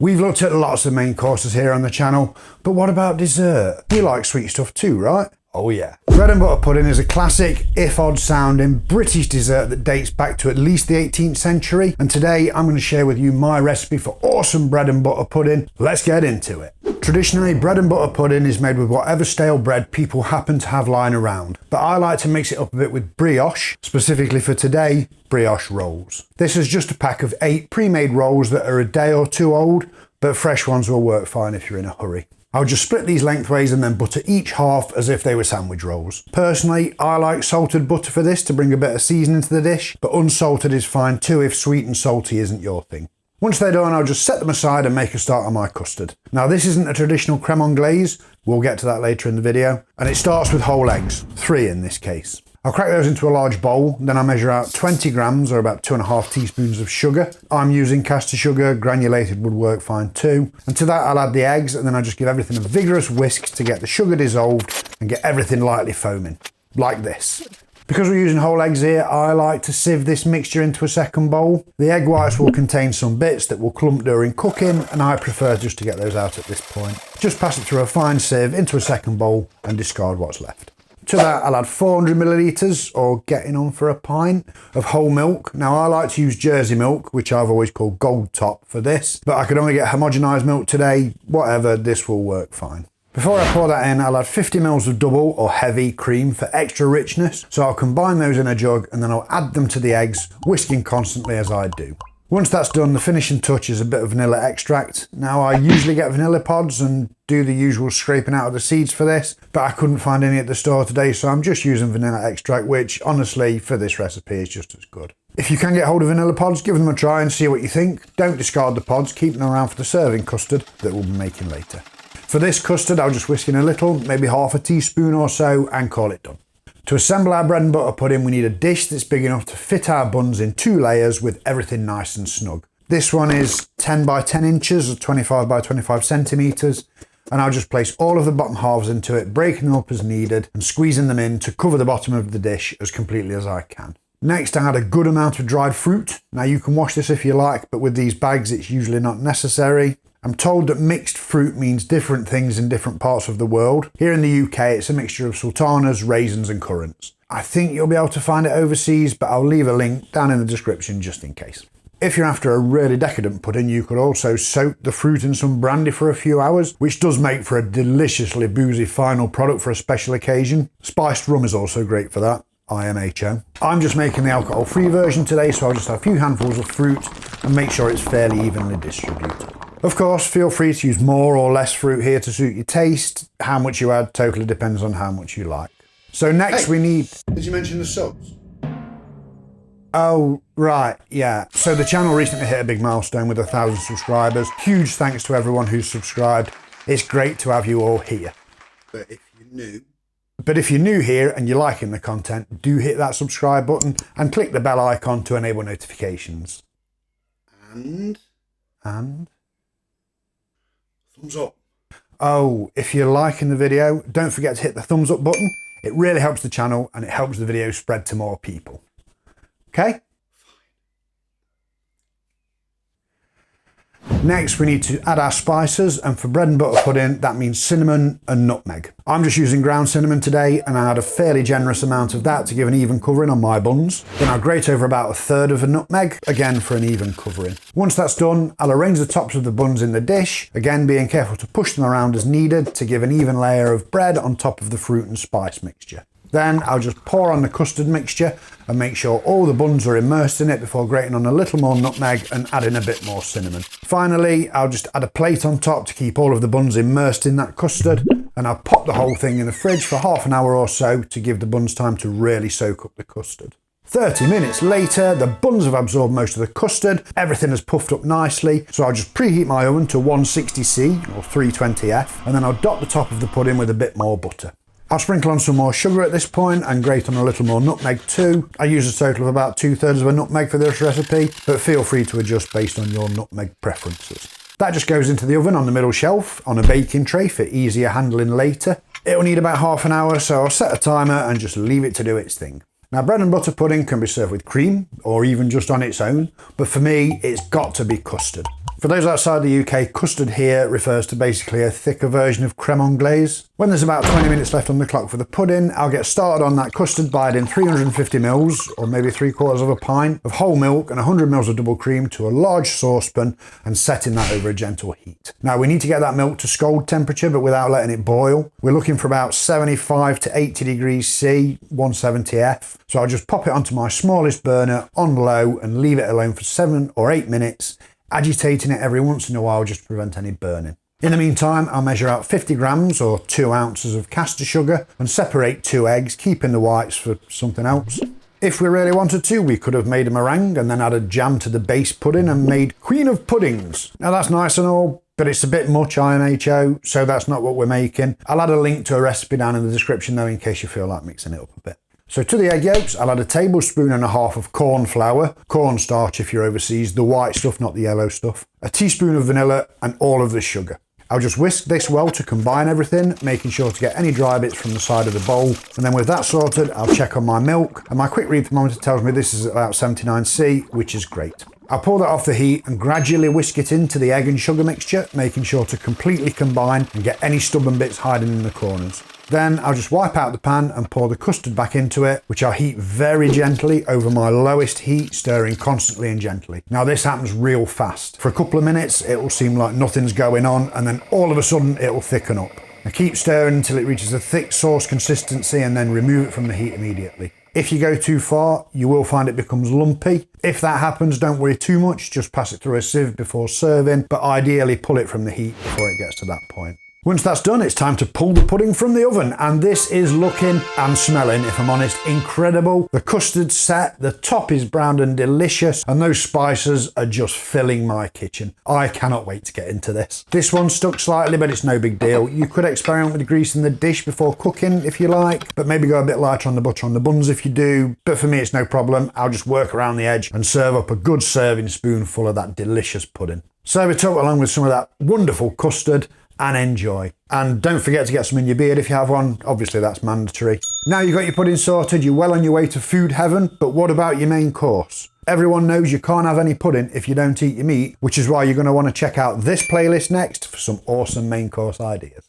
We've looked at lots of main courses here on the channel, but what about dessert? You like sweet stuff too, right? Oh yeah. Bread and butter pudding is a classic, if odd sounding, British dessert that dates back to at least the 18th century, and today I'm going to share with you my recipe for awesome bread and butter pudding. Let's get into it. Traditionally, bread and butter pudding is made with whatever stale bread people happen to have lying around, but I like to mix it up a bit with brioche, specifically for today, brioche rolls. This is just a pack of 8 pre-made rolls that are a day or two old, but fresh ones will work fine if you're in a hurry. I'll just split these lengthways and then butter each half as if they were sandwich rolls. Personally, I like salted butter for this to bring a bit of seasoning to the dish, but unsalted is fine too if sweet and salty isn't your thing. Once they're done, I'll just set them aside and make a start on my custard. Now this isn't a traditional creme anglaise, we'll get to that later in the video, and it starts with whole eggs, 3 in this case. I'll crack those into a large bowl, then I'll measure out 20 grams or about 2.5 teaspoons of sugar. I'm using caster sugar, granulated would work fine too. And to that I'll add the eggs, and then I'll just give everything a vigorous whisk to get the sugar dissolved and get everything lightly foaming, like this. Because we're using whole eggs here, I like to sieve this mixture into a second bowl. The egg whites will contain some bits that will clump during cooking, and I prefer just to get those out at this point. Just pass it through a fine sieve into a second bowl and discard what's left. To that I'll add 400 millilitres, or getting on for a pint, of whole milk. Now I like to use Jersey milk, which I've always called Gold Top for this, but I could only get homogenised milk today. Whatever, this will work fine. Before I pour that in, I'll add 50 ml of double or heavy cream for extra richness. So I'll combine those in a jug and then I'll add them to the eggs, whisking constantly as I do. Once that's done, the finishing touch is a bit of vanilla extract. Now I usually get vanilla pods and do the usual scraping out of the seeds for this, but I couldn't find any at the store today, so I'm just using vanilla extract, which honestly for this recipe is just as good. If you can get hold of vanilla pods, give them a try and see what you think. Don't discard the pods, keep them around for the serving custard that we'll be making later. For this custard, I'll just whisk in a little, maybe half a teaspoon or so, and call it done. To assemble our bread and butter pudding, we need a dish that's big enough to fit our buns in 2 layers with everything nice and snug. This one is 10 by 10 inches or 25 by 25 centimetres, and I'll just place all of the bottom halves into it, breaking them up as needed and squeezing them in to cover the bottom of the dish as completely as I can. Next, I add a good amount of dried fruit. Now you can wash this if you like, but with these bags it's usually not necessary. I'm told that mixed fruit means different things in different parts of the world. Here in the UK, it's a mixture of sultanas, raisins and currants. I think you'll be able to find it overseas, but I'll leave a link down in the description just in case. If you're after a really decadent pudding, you could also soak the fruit in some brandy for a few hours, which does make for a deliciously boozy final product for a special occasion. Spiced rum is also great for that. IMHO. I'm just making the alcohol-free version today, so I'll just have a few handfuls of fruit and make sure it's fairly evenly distributed. Of course, feel free to use more or less fruit here to suit your taste. How much you add totally depends on how much you like. So next we need... Did you mention the subs? Oh, right, yeah. So the channel recently hit a big milestone with 1,000 subscribers. Huge thanks to everyone who's subscribed. It's great to have you all here. But if you're new here and you're liking the content, do hit that subscribe button and click the bell icon to enable notifications. And thumbs up. Oh, if you're liking the video, don't forget to hit the thumbs up button. It really helps the channel and it helps the video spread to more people. Okay? Next, we need to add our spices, and for bread and butter pudding, that means cinnamon and nutmeg. I'm just using ground cinnamon today, and I add a fairly generous amount of that to give an even covering on my buns. Then I'll grate over about 1/3 of a nutmeg, again for an even covering. Once that's done, I'll arrange the tops of the buns in the dish, again being careful to push them around as needed to give an even layer of bread on top of the fruit and spice mixture. Then I'll just pour on the custard mixture and make sure all the buns are immersed in it before grating on a little more nutmeg and adding a bit more cinnamon. Finally, I'll just add a plate on top to keep all of the buns immersed in that custard, and I'll pop the whole thing in the fridge for half an hour or so to give the buns time to really soak up the custard. 30 minutes later, the buns have absorbed most of the custard, everything has puffed up nicely, so I'll just preheat my oven to 160C or 320F, and then I'll dot the top of the pudding with a bit more butter. I'll sprinkle on some more sugar at this point and grate on a little more nutmeg too. I use a total of about 2/3 of a nutmeg for this recipe, but feel free to adjust based on your nutmeg preferences. That just goes into the oven on the middle shelf on a baking tray for easier handling later. It'll need about half an hour, so I'll set a timer and just leave it to do its thing. Now, bread and butter pudding can be served with cream or even just on its own, but for me, it's got to be custard. For those outside the UK, custard here refers to basically a thicker version of creme anglaise. When there's about 20 minutes left on the clock for the pudding, I'll get started on that custard by adding 350 mils, or maybe 3/4 of a pint, of whole milk and 100 mils of double cream to a large saucepan and setting that over a gentle heat. Now we need to get that milk to scald temperature, but without letting it boil. We're looking for about 75 to 80 degrees C, 170 F. So I'll just pop it onto my smallest burner on low and leave it alone for 7 or 8 minutes, agitating it every once in a while just to prevent any burning. In the meantime, I'll measure out 50 grams or 2 ounces of caster sugar and separate 2 eggs, keeping the whites for something else. If we really wanted to, we could have made a meringue and then added jam to the base pudding and made Queen of Puddings. Now that's nice and all, but it's a bit much IMHO, so that's not what we're making. I'll add a link to a recipe down in the description though, in case you feel like mixing it up a bit. So to the egg yolks, I'll add a tablespoon and a half of corn flour, cornstarch if you're overseas, the white stuff, not the yellow stuff, a teaspoon of vanilla and all of the sugar. I'll just whisk this well to combine everything, making sure to get any dry bits from the side of the bowl. And then with that sorted, I'll check on my milk, and my quick read thermometer tells me this is about 79C, which is great. I'll pour that off the heat and gradually whisk it into the egg and sugar mixture, making sure to completely combine and get any stubborn bits hiding in the corners. Then I'll just wipe out the pan and pour the custard back into it, which I'll heat very gently over my lowest heat, stirring constantly and gently. Now this happens real fast. For a couple of minutes, it will seem like nothing's going on, and then all of a sudden it will thicken up. Now keep stirring until it reaches a thick sauce consistency and then remove it from the heat immediately. If you go too far, you will find it becomes lumpy. If that happens, don't worry too much, just pass it through a sieve before serving, but ideally pull it from the heat before it gets to that point. Once that's done, it's time to pull the pudding from the oven, and this is looking and smelling, if I'm honest, incredible. The custard's set, the top is browned and delicious, and those spices are just filling my kitchen. I cannot wait to get into this. This one stuck slightly, but it's no big deal. You could experiment with greasing the dish before cooking if you like, but maybe go a bit lighter on the butter on the buns if you do. But for me, it's no problem. I'll just work around the edge and serve up a good serving spoonful of that delicious pudding. Serve it up along with some of that wonderful custard and enjoy. And don't forget to get some in your beard if you have one. Obviously that's mandatory. Now you've got your pudding sorted, you're well on your way to food heaven, but what about your main course? Everyone knows you can't have any pudding if you don't eat your meat, which is why you're going to want to check out this playlist next for some awesome main course ideas.